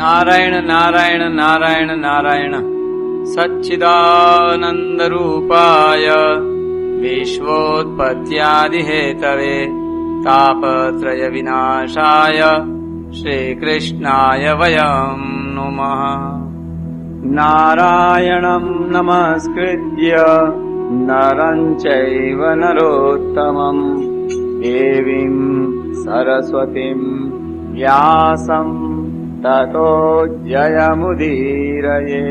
नारायण नारायण नारायण नारायण सच्चिदानन्दरूपाय विश्वोत्पत्त्यादिहेतवे तापत्रय विनाशाय श्रीकृष्णाय वयं नुमः। नारायणं नमस्कृत्य नरं चैव नरोत्तमं देवीं सरस्वतीं व्यासं ततो जयमुदीरये।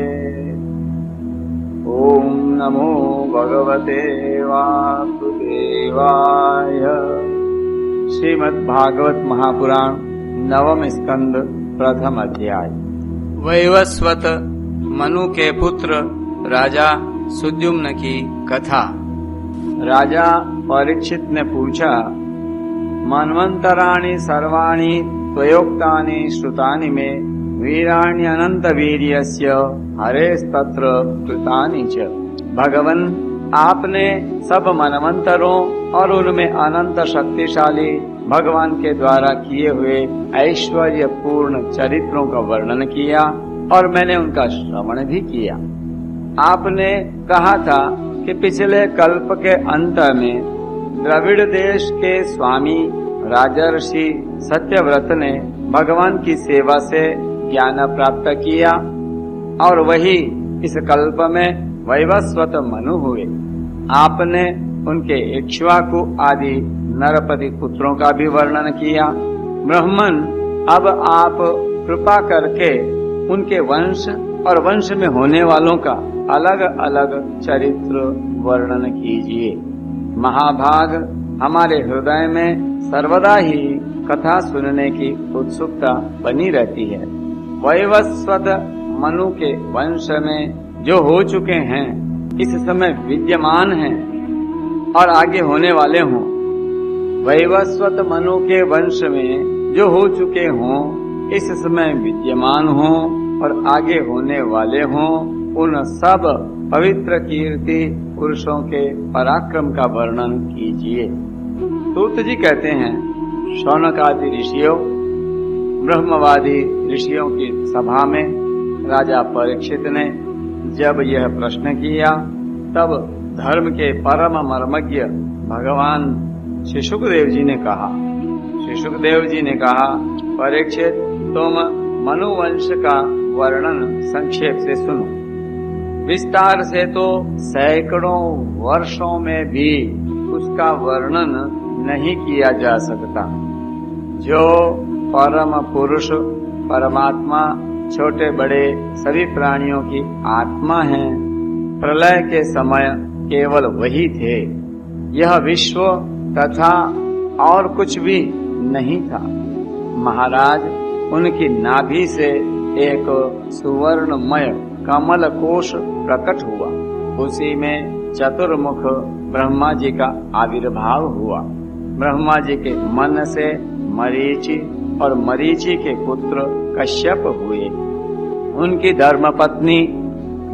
ॐ नमो भगवते वासुदेवाय। श्रीमद्भागवत महापुराण नवम स्कंद प्रथम अध्याय। वैवस्वत मनु के पुत्र राजा सुद्युम्न की कथा। राजा परीक्षित ने पूछा, मन्वंतराणि सर्वाणि त्वयोक्तानि श्रुतानि मे वीराणि अनंत वीर्यस्य हरेस्तत्र कृतानि च। भगवन, आपने सब मनवंतरों और उनमें अनंत शक्तिशाली भगवान के द्वारा किए हुए ऐश्वर्य पूर्ण चरित्रों का वर्णन किया और मैंने उनका श्रवण भी किया। आपने कहा था कि पिछले कल्प के अंत में द्रविड़ देश के स्वामी राजर्षि सत्यव्रत ने भगवान की सेवा से ज्ञान प्राप्त किया और वही इस कल्प में वैवस्वत मनु हुए। आपने उनके इक्ष्वाकु आदि नरपति पुत्रों का भी वर्णन किया। ब्राह्मण, अब आप कृपा करके उनके वंश और वंश में होने वालों का अलग अलग चरित्र वर्णन कीजिए। महाभाग, हमारे हृदय में सर्वदा ही कथा सुनने की उत्सुकता बनी रहती है। वैवस्वत मनु के वंश में जो हो चुके हैं, इस समय विद्यमान हैं और आगे होने वाले हों। वैवस्वत मनु के वंश में जो हो चुके हों, इस समय विद्यमान हों और आगे होने वाले हों, उन सब पवित्र कीर्ति पुरुषों के पराक्रम का वर्णन कीजिए। सूत जी कहते हैं, शौनक आदि ऋषियों, ब्रह्मवादी ऋषियों की सभा में राजा परीक्षित ने जब यह प्रश्न किया, तब धर्म के परम मर्मज्ञ भगवान श्री सुखदेव जी ने कहा, परीक्षित, तुम मनुवंश का वर्णन संक्षेप से सुनो। विस्तार से तो सैकड़ों वर्षों में भी उसका वर्णन नहीं किया जा सकता। जो परम पुरुष परमात्मा छोटे बड़े सभी प्राणियों की आत्मा है, प्रलय के समय केवल वही थे। यह विश्व तथा और कुछ भी नहीं था। महाराज, उनकी नाभि से एक सुवर्णमय कमल कोश प्रकट हुआ। उसी में चतुर्मुख ब्रह्मा जी का आविर्भाव हुआ। ब्रह्मा जी के मन से मरीचि और मरीचि के पुत्र कश्यप हुए। उनकी धर्मपत्नी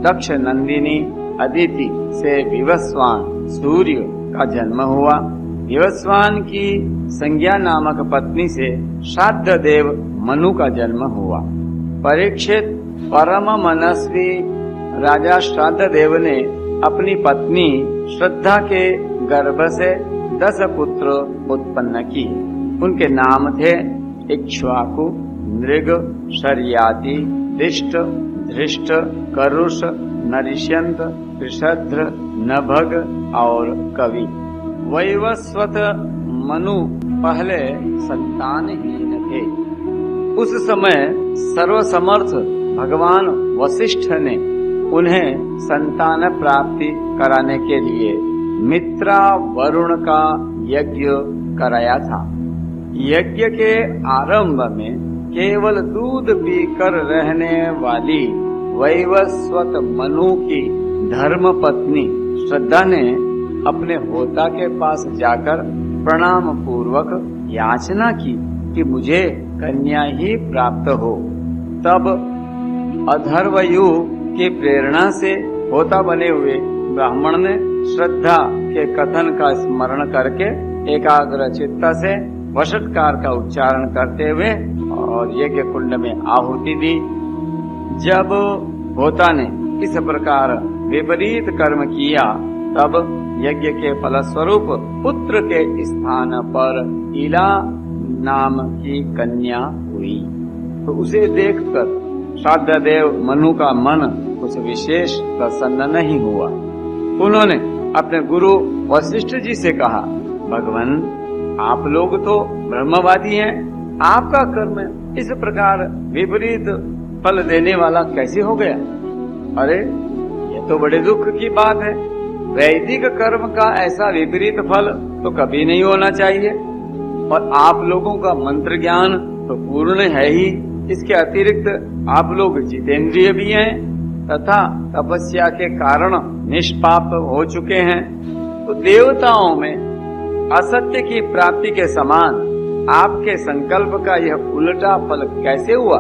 दक्ष नंदिनी अदिति से विवस्वान सूर्य का जन्म हुआ। विवस्वान की संज्ञा नामक पत्नी से श्राद्ध देव मनु का जन्म हुआ। परीक्षित, परम मनस्वी राजा श्राद्ध देव ने अपनी पत्नी श्रद्धा के गर्भ से 10 पुत्र उत्पन्न किए। उनके नाम थे इक्ष्वाकु, नृग, शर्याति, दिष्ट, धृष्ट, करुष, नरिष्यंत, कृषध्र, नभग और कवि। वैवस्वत मनु पहले संतानहीन थे। उस समय सर्वसमर्थ भगवान वशिष्ठ ने उन्हें संतान प्राप्ति कराने के लिए मित्रा वरुण का यज्ञ कराया था। यज्ञ के आरंभ में केवल दूध पीकर रहने वाली वैवस्वत मनु की धर्म पत्नी श्रद्धा ने अपने होता के पास जाकर प्रणाम पूर्वक याचना की कि मुझे कन्या ही प्राप्त हो। तब अधर्वयु की प्रेरणा से होता बने हुए ब्राह्मण ने श्रद्धा के कथन का स्मरण करके एकाग्र चित्त से वषट्कार का उच्चारण करते हुए और यज्ञ कुंड में आहुति दी। जब होता ने इस प्रकार विपरीत कर्म किया, तब यज्ञ के फलस्वरूप पुत्र के स्थान पर ईला नाम की कन्या हुई। तो उसे देखकर श्राद्धदेव मनु का मन कुछ विशेष प्रसन्न नहीं हुआ। उन्होंने अपने गुरु वशिष्ठ जी से कहा, भगवान, आप लोग तो ब्रह्मवादी हैं, आपका कर्म इस प्रकार विपरीत फल देने वाला कैसे हो गया? अरे, ये तो बड़े दुख की बात है। वैदिक कर्म का ऐसा विपरीत फल तो कभी नहीं होना चाहिए। और आप लोगों का मंत्र ज्ञान तो पूर्ण है ही, इसके अतिरिक्त आप लोग जितेंद्रिय भी हैं तथा तपस्या के कारण निष्पाप हो चुके हैं। तो देवताओं में असत्य की प्राप्ति के समान आपके संकल्प का यह उल्टा फल कैसे हुआ?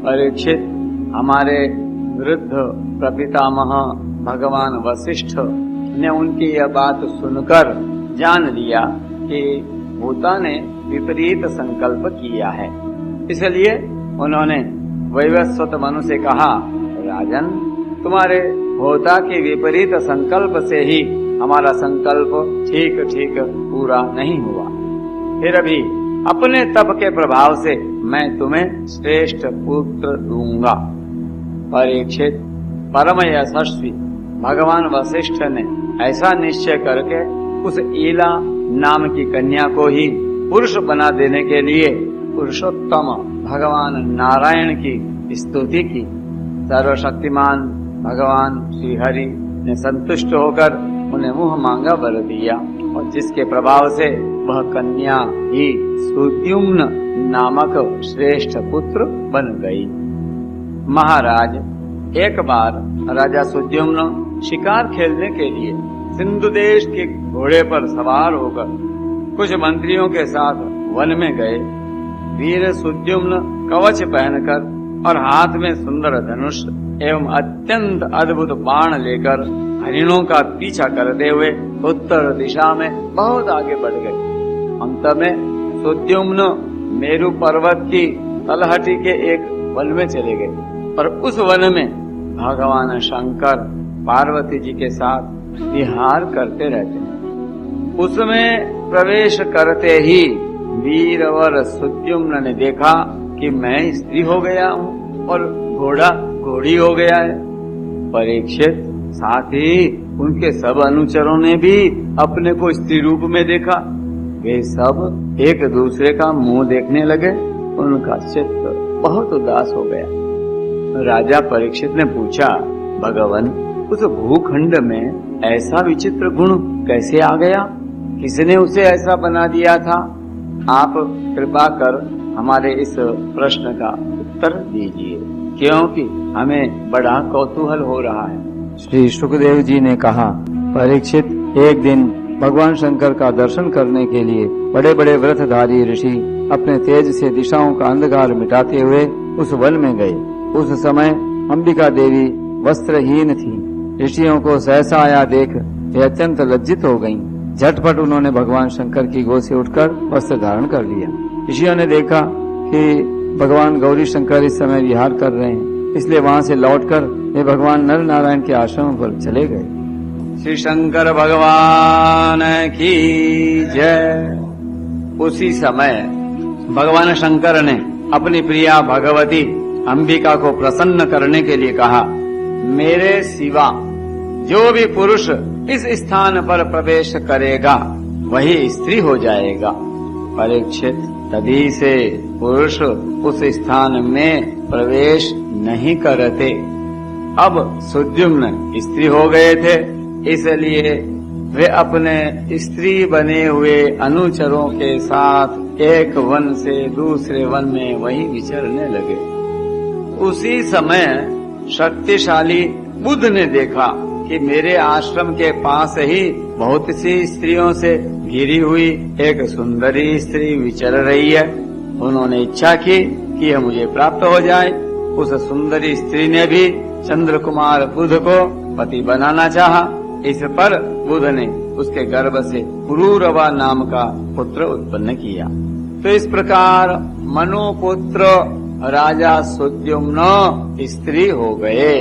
परीक्षित, हमारे वृद्ध प्रपितामह भगवान वशिष्ठ ने उनकी यह बात सुनकर जान लिया कि होता ने विपरीत संकल्प किया है। इसलिए उन्होंने वैवस्वत मनु से कहा, राजन, तुम्हारे होता के विपरीत संकल्प से ही हमारा संकल्प ठीक ठीक पूरा नहीं हुआ। फिर अभी अपने तप के प्रभाव से मैं तुम्हें श्रेष्ठ पुत्र दूंगा। परीक्षित, परम यशस्वी भगवान वशिष्ठ ने ऐसा निश्चय करके उस ईला नाम की कन्या को ही पुरुष बना देने के लिए पुरुषोत्तम भगवान नारायण की स्तुति की। सर्वशक्तिमान भगवान श्री हरि ने संतुष्ट होकर उन्हें मुंह मांगा वर दिया, और जिसके प्रभाव से वह कन्या ही सुद्युम्न नामक श्रेष्ठ पुत्र बन गई। महाराज, एक बार राजा सुद्युम्न शिकार खेलने के लिए सिंधु देश के घोड़े पर सवार होकर कुछ मंत्रियों के साथ वन में गए। वीर सुद्युम्न कवच पहनकर और हाथ में सुंदर धनुष एवं अत्यंत अद्भुत बाण लेकर हरिणों का पीछा करते हुए उत्तर दिशा में बहुत आगे बढ़ गए। अंत में सुद्युम्न मेरु पर्वत की तलहटी के एक वन में चले गए, और उस वन में भगवान शंकर पार्वती जी के साथ विहार करते रहते हैं। उसमें प्रवेश करते ही वीरवर सुद्युम्न ने देखा कि मैं स्त्री हो गया हूँ और घोड़ा घोड़ी हो गया है। परीक्षित, साथ ही उनके सब अनुचरों ने भी अपने को स्त्री रूप में देखा। वे सब एक दूसरे का मुंह देखने लगे। उनका चित्त बहुत उदास हो गया। राजा परीक्षित ने पूछा, भगवान, उस भूखंड में ऐसा विचित्र गुण कैसे आ गया? किसने उसे ऐसा बना दिया था? आप कृपा कर हमारे इस प्रश्न का उत्तर दीजिए, क्योंकि हमें बड़ा कौतूहल हो रहा है। श्री सुखदेव जी ने कहा, परीक्षित, एक दिन भगवान शंकर का दर्शन करने के लिए बड़े बड़े व्रतधारी ऋषि अपने तेज से दिशाओं का अंधकार मिटाते हुए उस वन में गए। उस समय अंबिका देवी वस्त्रहीन थी। ऋषियों को सहसा आया देख वे अत्यंत लज्जित हो गयीं। झटपट उन्होंने भगवान शंकर की गोद से उठकर वस्त्र धारण कर लिया। ऋषियों ने देखा कि भगवान गौरी शंकर इस समय विहार कर रहे हैं, इसलिए वहाँ से लौटकर वे भगवान नर नारायण के आश्रम पर चले गए। श्री शंकर भगवान की जय। उसी समय भगवान शंकर ने अपनी प्रिया भगवती अंबिका को प्रसन्न करने के लिए कहा, मेरे सिवा जो भी पुरुष इस स्थान पर प्रवेश करेगा वही स्त्री हो जाएगा। परीक्षित, तभी से पुरुष उस स्थान में प्रवेश नहीं करते। अब सुद्युम्न स्त्री हो गए थे, इसलिए वे अपने स्त्री बने हुए अनुचरों के साथ एक वन से दूसरे वन में वहीं विचरने लगे। उसी समय शक्तिशाली बुध ने देखा कि मेरे आश्रम के पास ही बहुत सी स्त्रियों से घिरी हुई एक सुंदरी स्त्री विचर रही है। उन्होंने इच्छा की कि यह मुझे प्राप्त हो जाए। उस सुंदरी स्त्री ने भी चंद्र कुमार बुध को पति बनाना चाहा। इस पर बुध ने उसके गर्भ से पुरूरवा नाम का पुत्र उत्पन्न किया। तो इस प्रकार मनुपुत्र राजा सुद्युम्न स्त्री हो गए।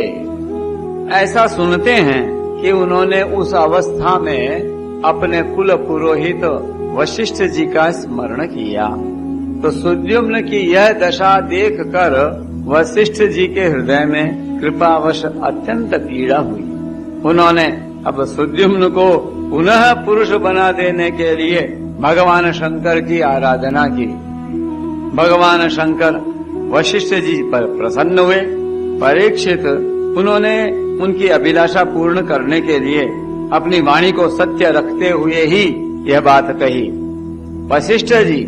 ऐसा सुनते हैं कि उन्होंने उस अवस्था में अपने कुल पुरोहित वशिष्ठ जी का स्मरण किया। तो सुद्युम्न की यह दशा देखकर वशिष्ठ जी के हृदय में कृपावश अत्यंत पीड़ा हुई। उन्होंने अब सुद्युम्न को पुनः पुरुष बना देने के लिए भगवान शंकर की आराधना की। भगवान शंकर वशिष्ठ जी पर प्रसन्न हुए। परीक्षित उन्होंने उनकी अभिलाषा पूर्ण करने के लिए अपनी वाणी को सत्य रखते हुए ही यह बात कही, वशिष्ठ जी,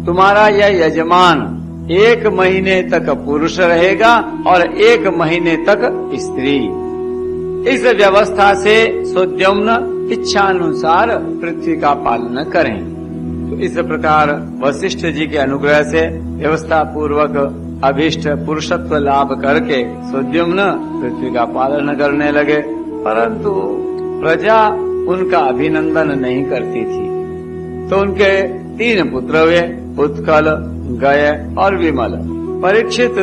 तुम्हारा यह यजमान 1 महीने तक पुरुष रहेगा और 1 महीने तक स्त्री। इस व्यवस्था से सुद्युम्न इच्छानुसार पृथ्वी का पालन करें। तो इस प्रकार वशिष्ठ जी के अनुग्रह से व्यवस्था पूर्वक अभीष्ट पुरुषत्व लाभ करके सुद्युम्न पृथ्वी का पालन करने लगे, परंतु प्रजा उनका अभिनंदन नहीं करती थी। तो उनके 3 पुत्र हुए, उत्कल, गय और विमल। परीक्षित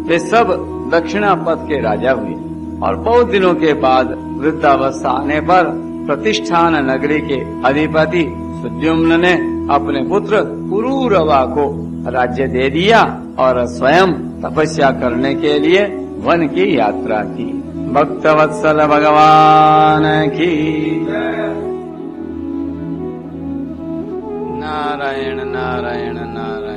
वे सब दक्षिणापथ के राजा हुए और बहुत दिनों के बाद वृद्धावस्था आने पर प्रतिष्ठान नगरी के अधिपति सुद्युम्न ने अपने पुत्र पुरूरवा को राज्य दे दिया और स्वयं तपस्या करने के लिए वन की यात्रा की। भक्तवत्सल भगवान की। नारायण नारायण नारायण।